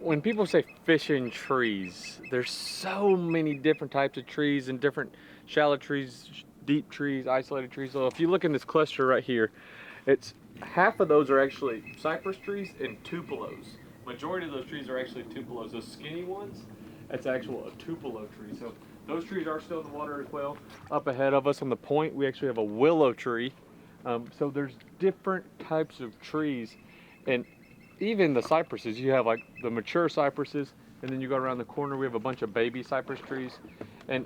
when people say fishing trees, there's so many different types of trees and different shallow trees, deep trees, isolated trees. So if you look in this cluster right here, it's half of those are actually cypress trees and tupelos. Majority of those trees are actually tupelos. Those skinny ones, that's actual a tupelo tree. So those trees are still in the water as well. Up ahead of us on the point, we actually have a willow tree. So there's different types of trees, and even the cypresses, you have like the mature cypresses, and then you go around the corner, we have a bunch of baby cypress trees. And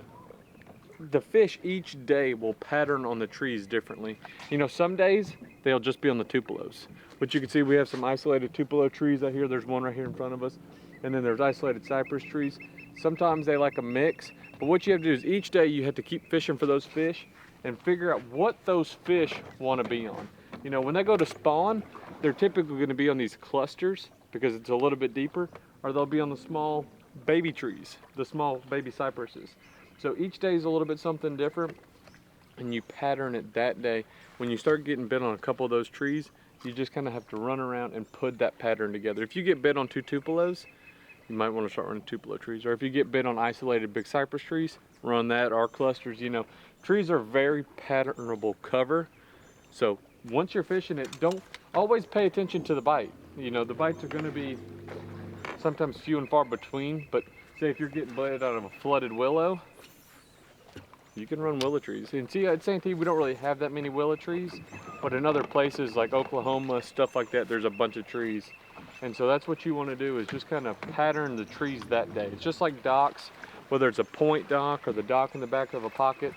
the fish each day will pattern on the trees differently. You know, some days they'll just be on the tupelos, but you can see we have some isolated tupelo trees out here. There's one right here in front of us, and then there's isolated cypress trees. Sometimes they like a mix, but what you have to do is each day you have to keep fishing for those fish and figure out what those fish want to be on. You know, when they go to spawn, they're typically going to be on these clusters because it's a little bit deeper, or they'll be on the small baby trees, the small baby cypresses. So each day is a little bit something different, and you pattern it that day. When you start getting bit on a couple of those trees, you just kind of have to run around and put that pattern together. If you get bit on two tupelos, you might want to start running tupelo trees. Or if you get bit on isolated big cypress trees, run that, or clusters. You know, trees are very patternable cover. So once you're fishing it, don't always pay attention to the bite. You know, the bites are going to be sometimes few and far between, but say if you're getting bit out of a flooded willow, you can run willow trees. And see, at Santee, we don't really have that many willow trees, but in other places like Oklahoma, stuff like that, there's a bunch of trees. And so that's what you want to do, is just kind of pattern the trees that day. It's just like docks, whether it's a point dock or the dock in the back of a pocket,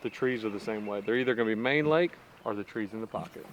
the trees are the same way. They're either going to be main lake or the trees in the pocket.